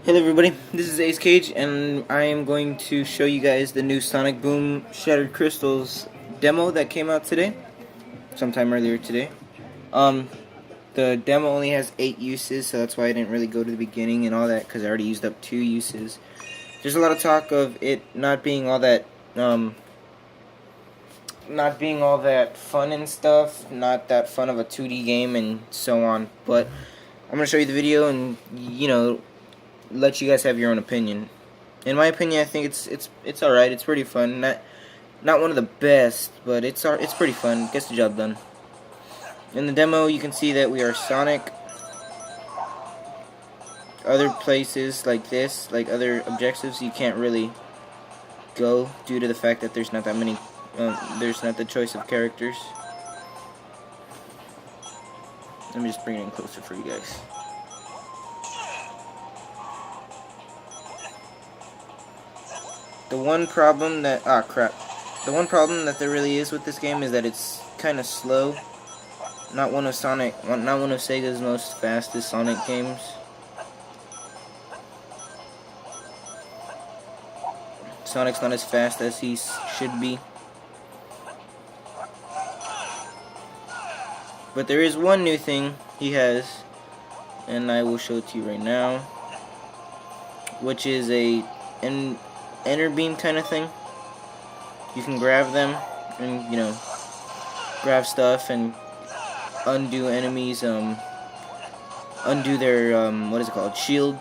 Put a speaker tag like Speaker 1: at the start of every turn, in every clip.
Speaker 1: Hello everybody, this is Ace Cage, and I am going to show you guys the new Sonic Boom Shattered Crystals demo that came out today, sometime earlier today. The demo only has 8 uses, so that's why I didn't really go to the beginning and all that, because I already used up 2 uses. There's a lot of talk of it not being all that, fun and stuff, not that fun of a 2D game and so on, but I'm going to show you the video and, let you guys have your own opinion. In my opinion, I think it's all right. It's pretty fun. Not one of the best, but it's pretty fun. Gets the job done. In the demo, you can see that we are Sonic. Other places like this, like other objectives, you can't really go due to the fact that there's not that many. There's not the choice of characters. Let me just bring it in closer for you guys. The one problem that The one problem that there really is with this game is that it's kind of slow. Not one of Sega's most fastest Sonic games. Sonic's not as fast as he should be. But there is one new thing he has, and I will show it to you right now, which is a enter beam kind of thing. You can grab them and, grab stuff and undo enemies, undo their, what is it called, shield.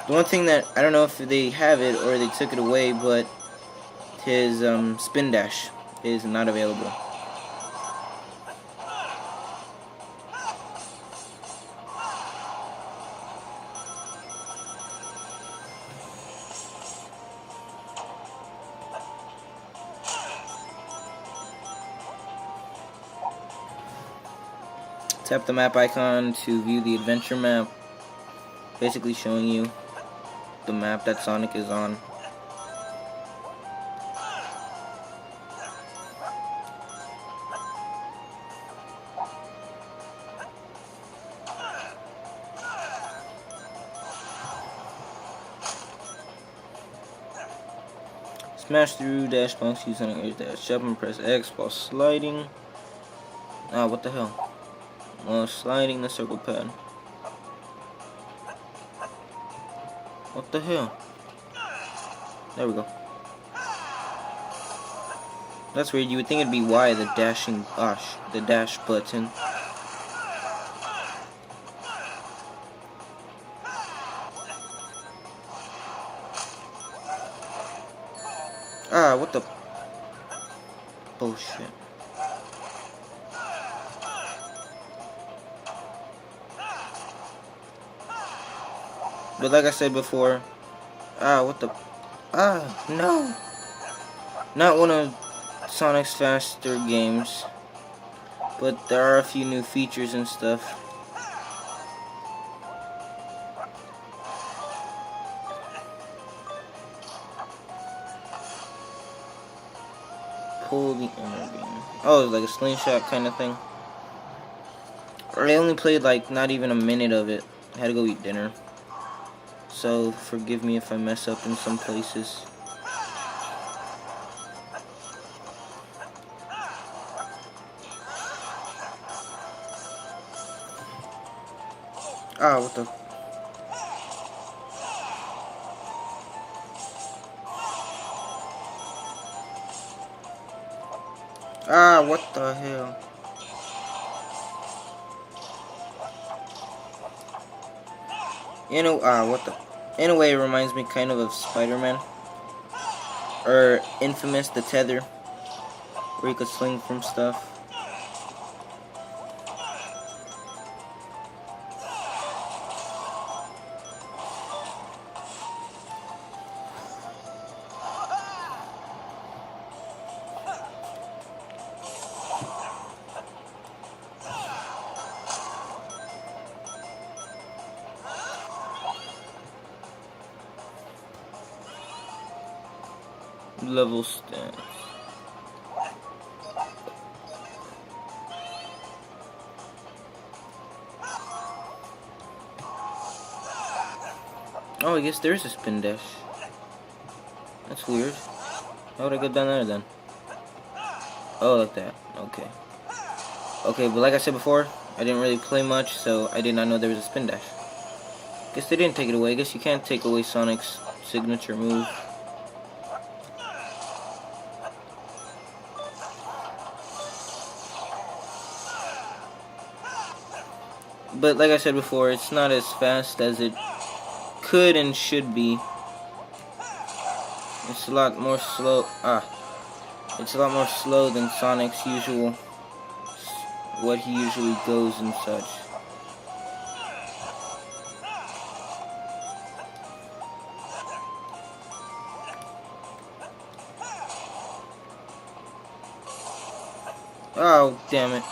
Speaker 1: The one thing that, I don't know if they have it or they took it away, but his, spin dash is not available. Tap the map icon to view the adventure map, basically showing you the map that Sonic is on. Smash through dash bumps using an edge dash. Jump and press X while sliding. Ah, what the hell? While sliding the circle pad. What the hell? There we go. That's weird. You would think it'd be Y, the dash button. Ah, what the bullshit. But like I said before, no. Not one of Sonic's faster games, but there are a few new features and stuff. Pull the enter beam. Oh, it's like a slingshot kind of thing. I only played like not even a minute of it. I had to go eat dinner. So forgive me if I mess up in some places. Ah, what the... Ah, what the hell? In a way, it reminds me kind of Spider-Man. Or Infamous, the tether. Where you could swing from stuff. Level stats. Oh, I guess there is a spin dash. That's weird. How would I go down there then? Oh, like that. Okay. Okay, but like I said before, I didn't really play much, so I did not know there was a spin dash. Guess they didn't take it away. I guess you can't take away Sonic's signature move. But like I said before, it's not as fast as it could and should be. It's a lot more slow. It's a lot more slow than Sonic's usual, what he usually goes and such. Oh, damn it.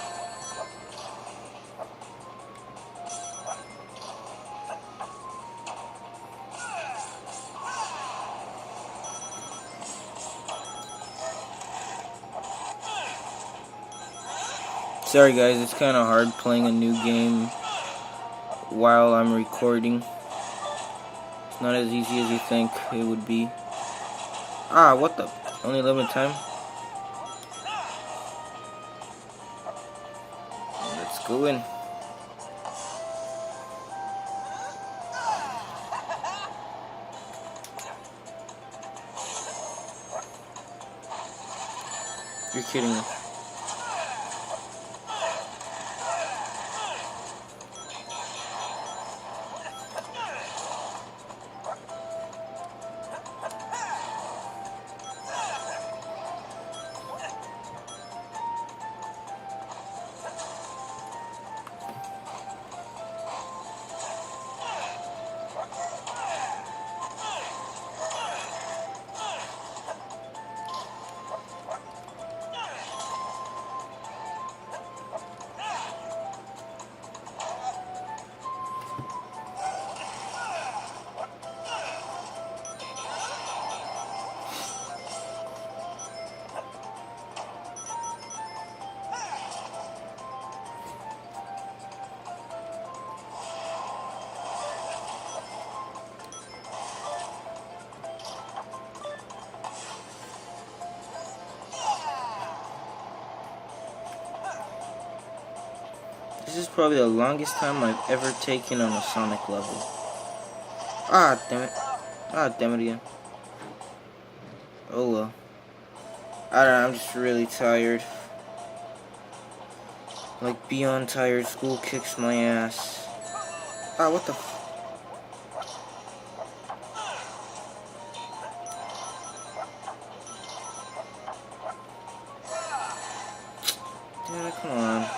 Speaker 1: Sorry guys, it's kind of hard playing a new game while I'm recording. It's not as easy as you think it would be. What the? Only limited time? Let's go in. You're kidding me. This is probably the longest time I've ever taken on a Sonic level. Damn it. Damn it again. Oh well. I don't know, I'm just really tired. Like, beyond tired. School kicks my ass. What the f... Damn it, come on.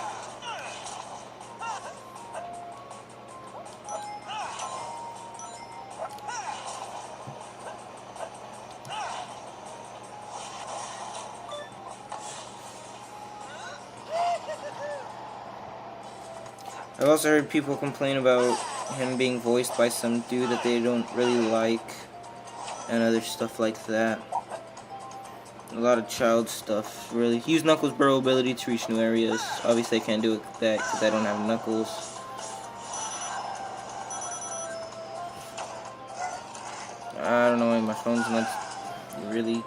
Speaker 1: I've also heard people complain about him being voiced by some dude that they don't really like, and other stuff like that. A lot of child stuff, really. Use Knuckles' burrow ability to reach new areas. Obviously I can't do it with that because I don't have Knuckles. I don't know why my phone's not really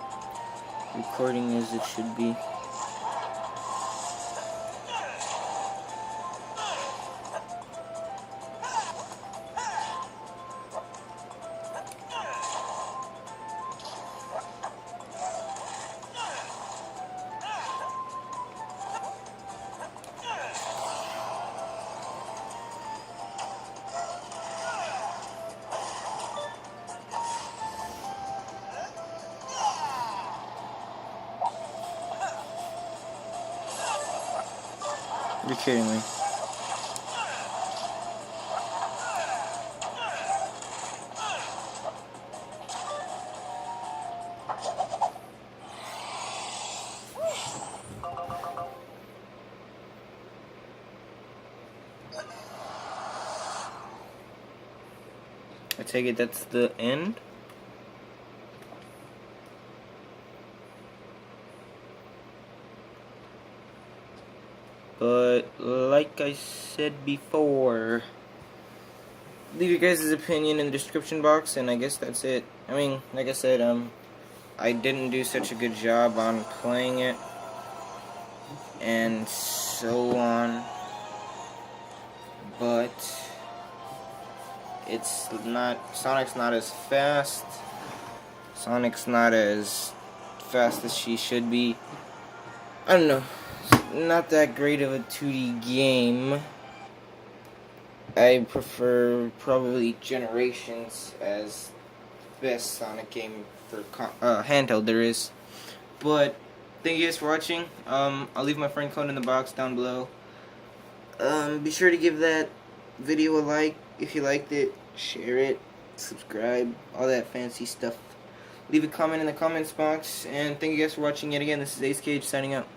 Speaker 1: recording as it should be. You're kidding me. I take it that's the end? But like I said before, leave your guys' opinion in the description box, and I guess that's it. I mean, like I said, I didn't do such a good job on playing it, and so on, but Sonic's not as fast. Sonic's not as fast as she should be. I don't know. Not that great of a 2D game. I prefer probably Generations as best Sonic game for handheld there is. But thank you guys for watching. I'll leave my friend code in the box down below. Be sure to give that video a like if you liked it. Share it, subscribe, all that fancy stuff. Leave a comment in the comments box, and thank you guys for watching yet again. This is Ace Cage signing out.